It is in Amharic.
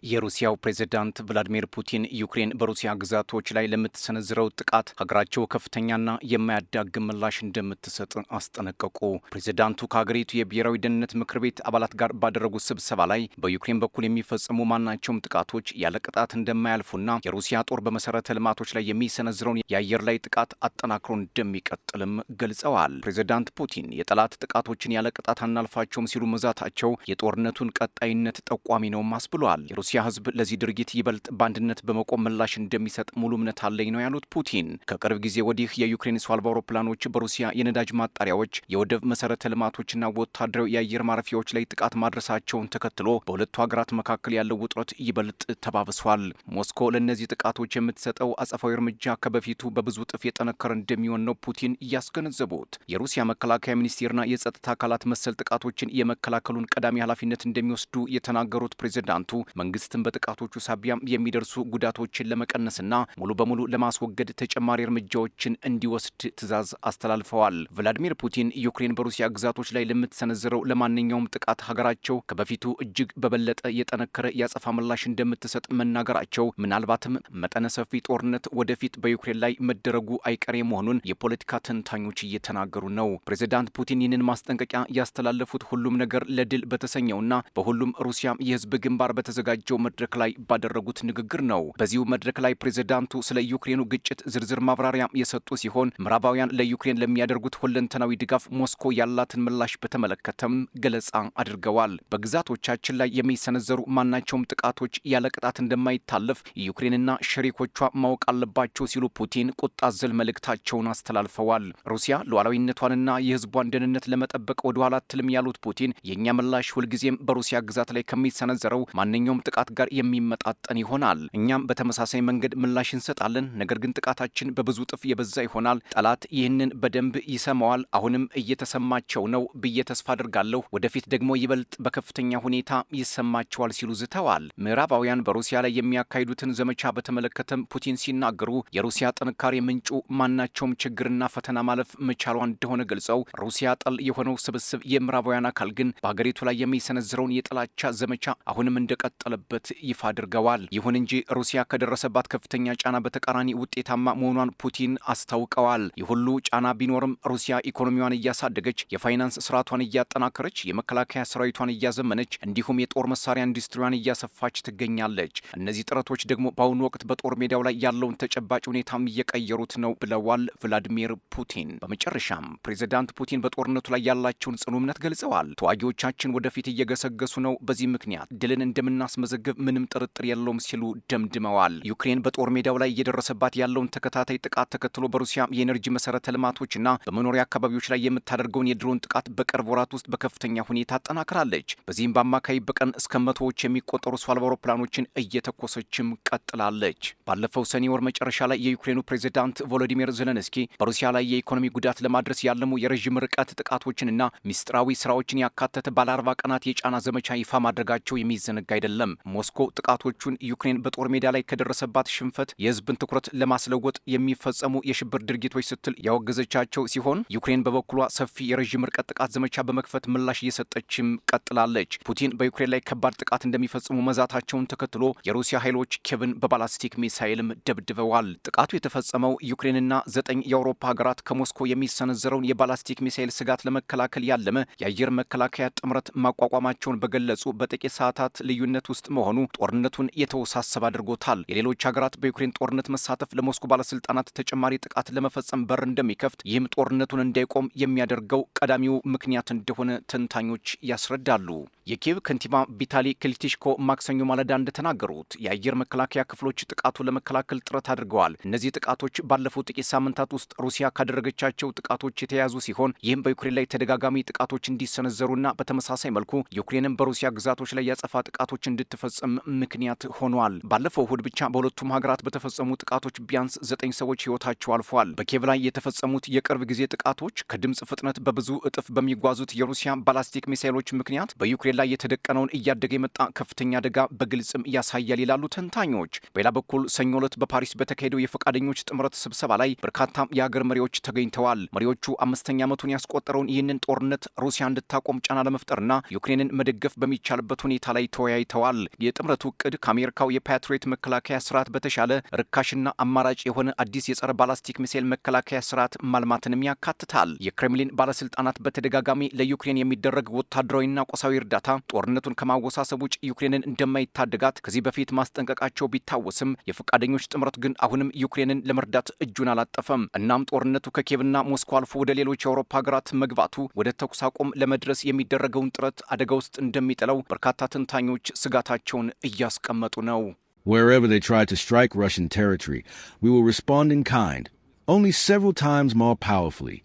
የሩሲያው ፕሬዝዳንት ቭላዲሚር ፑቲን ዩክሬን በሩሲያ ግዛቶች ላይ ለምትሰነዝረው ጥቃት ሀገራቸው ከፍተኛና የማያዳግም ምላሽ እንደምትሰጥ አስጠነቀቁ። ፕሬዝዳንቱ ከሀገሪቱ የብሔራዊ ደህንነት ምክር ቤት አባላት ጋር ባደረጉት ስብሰባ ላይ በዩክሬን በኩል የሚፈጸሙ ማናቸውም ጥቃቶች ያለ ቅጣት እንደማያልፉና የሩሲያ ጦር በመሰረተ ልማቶች ላይ የሚሰነዝረውን የአየር ላይ ጥቃት አጠናክሮ እንደሚቀጥልም ገልጸዋል። ፕሬዝዳንት ፑቲን የጠላት ጥቃቶችን ያለ ቅጣት አናልፋቸውም ሲሉ መዛታቸው የጦርነቱን ቀጣይነት ጠቋሚ ነውም አስብሏል። የሩሲያ ሕዝብ ለዚህ ድርጊት ይበልጥ በአንድነት በመቆም ምላሽ እንደሚሰጥ ሙሉ እምነት አለኝ ነው ያሉት ፑቲን። ከቅርብ ጊዜ ወዲህ የዩክሬን ሰው አልባ አውሮፕላኖች በሩሲያ የነዳጅ ማጣሪያዎች፣ የወደብ መሰረተ ልማቶችና ወታደራዊ የአየር ማረፊያዎች ላይ ጥቃት ማድረሳቸውን ተከትሎ በሁለቱ ሀገራት መካከል ያለው ውጥረት ይበልጥ ተባብሷል። ሞስኮ ለእነዚህ ጥቃቶች የምትሰጠው አጸፋዊ እርምጃ ከበፊቱ በብዙ እጥፍ የጠነከረ እንደሚሆን ነው ፑቲን እያስገነዘቡት። የሩሲያ መከላከያ ሚኒስቴርና የጸጥታ አካላት መሰል ጥቃቶችን የመከላከሉን ቀዳሚ ኃላፊነት እንደሚወስዱ የተናገሩት ፕሬዝዳንቱ መንግስትን በጥቃቶቹ ሳቢያም የሚደርሱ ጉዳቶችን ለመቀነስና ሙሉ በሙሉ ለማስወገድ ተጨማሪ እርምጃዎችን እንዲወስድ ትዕዛዝ አስተላልፈዋል። ቭላዲሚር ፑቲን ዩክሬን በሩሲያ ግዛቶች ላይ ለምትሰነዝረው ለማንኛውም ጥቃት ሀገራቸው ከበፊቱ እጅግ በበለጠ የጠነከረ የአጸፋ ምላሽ እንደምትሰጥ መናገራቸው ምናልባትም መጠነ ሰፊ ጦርነት ወደፊት በዩክሬን ላይ መደረጉ አይቀሬ መሆኑን የፖለቲካ ተንታኞች እየተናገሩ ነው። ፕሬዝዳንት ፑቲን ይህንን ማስጠንቀቂያ ያስተላለፉት ሁሉም ነገር ለድል በተሰኘውና በሁሉም ሩሲያ የህዝብ ግንባር በተዘጋጀው መድረክ ላይ ባደረጉት ንግግር ነው። በዚሁ መድረክ ላይ ፕሬዝዳንቱ ስለ ዩክሬኑ ግጭት ዝርዝር ማብራሪያ የሰጡ ሲሆን ምዕራባውያን ለዩክሬን ለሚያደርጉት ሁለንተናዊ ድጋፍ ሞስኮ ያላትን ምላሽ በተመለከተም ገለጻ አድርገዋል። በግዛቶቻችን ላይ የሚሰነዘሩ ማናቸውም ጥቃቶች ያለ ቅጣት እንደማይታለፍ ዩክሬንና ሸሪኮቿ ማወቅ አለባቸው ሲሉ ፑቲን ቁጣ አዘል መልእክታቸውን አስተላልፈዋል። ሩሲያ ሉዓላዊነቷንና የህዝቧን ደህንነት ለመጠበቅ ወደ ኋላ አትልም ያሉት ፑቲን የእኛ ምላሽ ሁልጊዜም በሩሲያ ግዛት ላይ ከሚሰነዘረው ማንኛውም ጥቃት ጋር የሚመጣጠን ይሆናል። እኛም በተመሳሳይ መንገድ ምላሽ እንሰጣለን። ነገር ግን ጥቃታችን በብዙ እጥፍ የበዛ ይሆናል። ጠላት ይህንን በደንብ ይሰማዋል። አሁንም እየተሰማቸው ነው ብዬ ተስፋ አድርጋለሁ። ወደፊት ደግሞ ይበልጥ በከፍተኛ ሁኔታ ይሰማቸዋል ሲሉ ዝተዋል። ምዕራባውያን በሩሲያ ላይ የሚያካሂዱትን ዘመቻ በተመለከተም ፑቲን ሲናገሩ የሩሲያ ጥንካሬ ምንጩ ማናቸውም ችግርና ፈተና ማለፍ መቻሏ እንደሆነ ገልጸው ሩሲያ ጠል የሆነው ስብስብ የምዕራባውያን አካል ግን በሀገሪቱ ላይ የሚሰነዝረውን የጥላቻ ዘመቻ አሁንም እንደቀጠለበት ይፋ አድርገዋል። ይሁን እንጂ ሩሲያ ከደረሰባት ከፍተኛ ጫና በተቃራኒ ውጤታማ መሆኗን ፑቲን አስታውቀዋል። የሁሉ ጫና ቢኖርም ሩሲያ ኢኮኖሚዋን እያሳደገች፣ የፋይናንስ ስርዓቷን እያጠናከረች፣ የመከላከያ ሰራዊቷን እያዘመነች እንዲሁም የጦር መሳሪያ ኢንዱስትሪዋን እያሰፋች ትገኛለች። እነዚህ ጥረቶች ደግሞ በአሁኑ ወቅት በጦር ሜዳው ላይ ያለውን ተጨባጭ ሁኔታም እየቀየሩት ነው ብለዋል ቭላዲሚር ፑቲን። በመጨረሻም ፕሬዝዳንት ፑቲን በጦርነቱ ላይ ያላቸውን ጽኑ እምነት ገልጸዋል። ተዋጊዎቻችን ወደፊት እየገሰገሱ ነው። በዚህ ምክንያት ድልን እንደምናስመዘግብ ምንም ጥርጥር የለውም ሲሉ ደምድመዋል። ዩክሬን በጦር ሜዳው ላይ እየደረሰባት ያለውን ተከታታይ ጥቃት ተከትሎ በሩሲያ የኤነርጂ መሰረተ ልማቶችና በመኖሪያ አካባቢዎች ላይ የምታደርገውን የድሮን ጥቃት በቅርብ ወራት ውስጥ በከፍተኛ ሁኔታ አጠናክራለች። በዚህም በአማካይ በቀን እስከ መቶዎች የሚቆጠሩ ሰው አልባ አውሮፕላኖችን እየተኮሰችም ቀጥላለች። ባለፈው ሰኔ ወር መጨረሻ ላይ የዩክሬኑ ፕሬዝዳንት ቮሎዲሚር ዜሌንስኪ በሩሲያ ላይ የኢኮኖሚ ጉዳት ለማድረስ ያለሙ የረዥም ርቀት ጥቃቶችንና ሚስጥራዊ ስራዎችን ያካተተ ባለ 40 ቀናት የጫና ዘመቻ ይፋ ማድረጋቸው የሚዘነጋ አይደለም። ሞስኮ ጥቃቶቹን ዩክሬን በጦር ሜዳ ላይ ከደረሰባት ሽንፈት የህዝብን ትኩረት ለማስለወጥ የሚፈጸሙ የሽብር ድርጊቶች ስትል ያወገዘቻቸው ሲሆን ዩክሬን በበኩሏ ሰፊ የረዥም ርቀት ጥቃት ዘመቻ በመክፈት ምላሽ እየሰጠችም ቀጥላለች። ፑቲን በዩክሬን ላይ ከባድ ጥቃት እንደሚፈጽሙ መዛታቸውን ተከትሎ የሩሲያ ኃይሎች ኬቭን በባላስቲክ ሚሳይልም ደብድበዋል። ጥቃቱ የተፈጸመው ዩክሬንና 9 የአውሮፓ ሀገራት ከሞስኮ የሚሰነዘረውን የባላስቲክ ሚሳይል ስጋት ለመከላከል ያለመ የአየር መከላከያ ጥምረት ማቋቋማቸውን በገለጹ በጥቂት ሰዓታት ልዩነት ውስጥ መሆኑ ጦርነቱን የተወሳሰበ አድርጎታል። የሌሎች ሀገራት በዩክሬን ጦርነት መሳተፍ ለሞስኮ ባለስልጣናት ተጨማሪ ጥቃት ለመፈጸም በር እንደሚከፍት፣ ይህም ጦርነቱን እንዳይቆም የሚያደርገው ቀዳሚው ምክንያት እንደሆነ ተንታኞች ያስረዳሉ። የኪየቭ ከንቲባ ቪታሊ ክሊቲሽኮ ማክሰኞ ማለዳ እንደተናገሩት የአየር መከላከያ ክፍሎች ጥቃቱን ለመከላከል ጥረት አድርገዋል። እነዚህ ጥቃቶች ባለፉት ጥቂት ሳምንታት ውስጥ ሩሲያ ካደረገቻቸው ጥቃቶች የተያዙ ሲሆን ይህም በዩክሬን ላይ ተደጋጋሚ ጥቃቶች እንዲሰነዘሩና በተመሳሳይ መልኩ ዩክሬንም በሩሲያ ግዛቶች ላይ ያጸፋ ጥቃቶች እንድትፈጽም ምክንያት ሆኗል። ባለፈው እሁድ ብቻ በሁለቱም ሀገራት በተፈጸሙ ጥቃቶች ቢያንስ 9 ሰዎች ህይወታቸው አልፏል። በኪየቭ ላይ የተፈጸሙት የቅርብ ጊዜ ጥቃቶች ከድምፅ ፍጥነት በብዙ እጥፍ በሚጓዙት የሩሲያ ባላስቲክ ሚሳይሎች ምክንያት በዩክሬን ላይ የተደቀነውን እያደገ የመጣ ከፍተኛ አደጋ በግልጽም ያሳያል ይላሉ ተንታኞች። በሌላ በኩል ሰኞ ዕለት በፓሪስ በተካሄደው የፈቃደኞች ጥምረት ስብሰባ ላይ በርካታ የሀገር መሪዎች ተገኝተዋል። መሪዎቹ 5ኛ ዓመቱን ያስቆጠረውን ይህንን ጦርነት ሩሲያ እንድታቆም ጫና ለመፍጠርና ዩክሬንን መደገፍ በሚቻልበት ሁኔታ ላይ ተወያይተዋል። የጥምረቱ እቅድ ከአሜሪካው የፓትሪዮት መከላከያ ስርዓት በተሻለ ርካሽና አማራጭ የሆነ አዲስ የጸረ ባላስቲክ ሚሳኤል መከላከያ ስርዓት ማልማትንም ያካትታል። የክሬምሊን ባለስልጣናት በተደጋጋሚ ለዩክሬን የሚደረግ ወታደራዊና ቁሳዊ እርዳታ ጦርነቱን ከማወሳሰብ ውጭ ዩክሬንን እንደማይታደጋት ከዚህ በፊት ማስጠንቀቃቸው ቢታወስም የፈቃደኞች ጥምረት ግን አሁንም ዩክሬንን ለመርዳት እጁን አላጠፈም። እናም ጦርነቱ ከኪየቭና ሞስኮ አልፎ ወደ ሌሎች የአውሮፓ ሀገራት መግባቱ ወደ ተኩስ አቁም ለመድረስ የሚደረገውን ጥረት አደጋ ውስጥ እንደሚጥለው በርካታ ተንታኞች ስጋታቸውን እያስቀመጡ ነው። Wherever they try to strike Russian territory, we will respond in kind, only several times more powerfully.